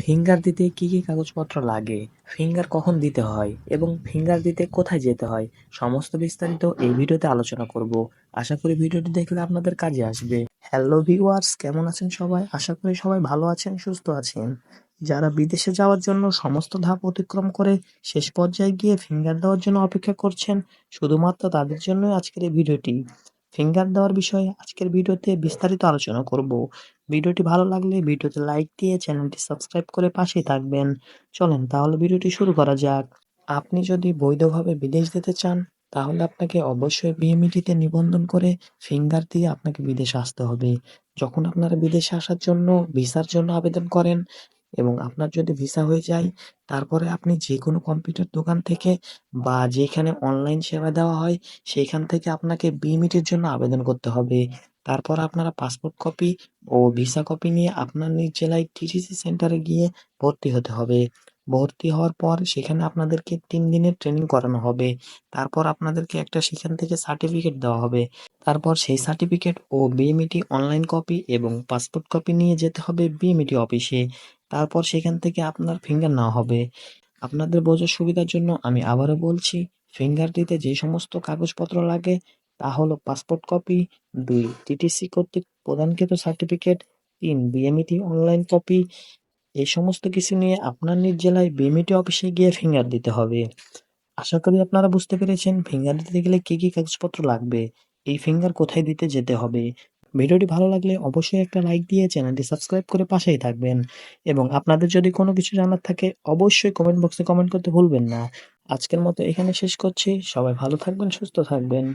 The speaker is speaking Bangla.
ফিঙ্গার দিতে কি কি কাগজপত্র লাগে, ফিঙ্গার কখন দিতে হয় এবং ফিঙ্গার দিতে কোথায় যেতে হয়, সমস্ত বিস্তারিত এই ভিডিওতে আলোচনা করব। আশা করি ভিডিওটি দেখলে আপনাদের কাজে আসবে। হ্যালো ভিউয়ার্স, কেমন আছেন সবাই? আশা করি সবাই ভালো আছেন, সুস্থ আছেন। যারা বিদেশে যাওয়ার জন্য সমস্ত ধাপ অতিক্রম করে শেষ পর্যায়ে গিয়ে ফিঙ্গার দেওয়ার জন্য অপেক্ষা করছেন, শুধুমাত্র তাদের জন্যই আজকের এই ভিডিওটি। ফিঙ্গার দেওয়ার বিষয়ে আজকের ভিডিওতে বিস্তারিত আলোচনা করব। ভিডিওটি ভালো লাগলে ভিডিওতে লাইক দিয়ে চ্যানেলটি সাবস্ক্রাইব করে পাশেই থাকবেন। চলেন তাহলে ভিডিওটি শুরু করা যাক। আপনি যদি বৈধভাবে বিদেশ যেতে চান, তাহলে আপনাকে অবশ্যই বিএমইটিতে নিবন্ধন করে ফিঙ্গার দিয়ে আপনাকে বিদেশে আসতে হবে। যখন আপনারা বিদেশে আসার জন্য ভিসার জন্য আবেদন করেন এবং আপনার যদি ভিসা হয়ে যায়, তারপরে আপনি যেকোনো কম্পিউটার দোকান থেকে বা যেখানে অনলাইন সেবা দেওয়া হয়, সেইখান থেকে আপনাকে বিএমইটির জন্য আবেদন করতে হবে। তারপর আপনারা পাসপোর্ট কপি ও ভিসা কপি নিয়ে আপনার নিজ জেলায় টিটিসি সেন্টারে গিয়ে ভর্তি হতে হবে। ভর্তি হওয়ার পর সেখানে আপনাদেরকে ৩ দিনের ট্রেনিং করানো হবে। তারপর আপনাদেরকে একটা সেখান থেকে সার্টিফিকেট দেওয়া হবে। তারপর সেই সার্টিফিকেট ও বিএমইটি অনলাইন কপি এবং পাসপোর্ট কপি নিয়ে যেতে হবে বিএমইটি অফিসে। তারপর সেখান থেকে আপনার ফিঙ্গার নেওয়া হবে। আপনাদের বোঝার সুবিধার জন্য আমি আবারও বলছি, ফিঙ্গার দিতে যে সমস্ত কাগজপত্র লাগে তা হলো পাসপোর্ট কপি, ২ টিটিসি কর্তৃক প্রদানকৃত সার্টিফিকেট, ৩ বিএমইটি অনলাইন কপি। এই সমস্ত কিছু নিয়ে আপনার নিজ জেলায় বিএমইটি অফিসে গিয়ে ফিঙ্গার দিতে হবে। আশা করি আপনারা বুঝতে পেরেছেন ফিঙ্গার দিতে গেলে কি কি কাগজপত্র লাগবে, এই ফিঙ্গার কোথায় দিতে যেতে হবে। ভিডিওটি ভালো লাগলে অবশ্যই একটা লাইক দিয়ে চ্যানেলটি সাবস্ক্রাইব করে পাশেই থাকবেন এবং আপনাদের যদি কোনো কিছু জানার থাকে অবশ্যই কমেন্ট বক্সে কমেন্ট করতে ভুলবেন না। আজকের মতো এখানে শেষ করছি। সবাই ভালো থাকবেন, সুস্থ থাকবেন।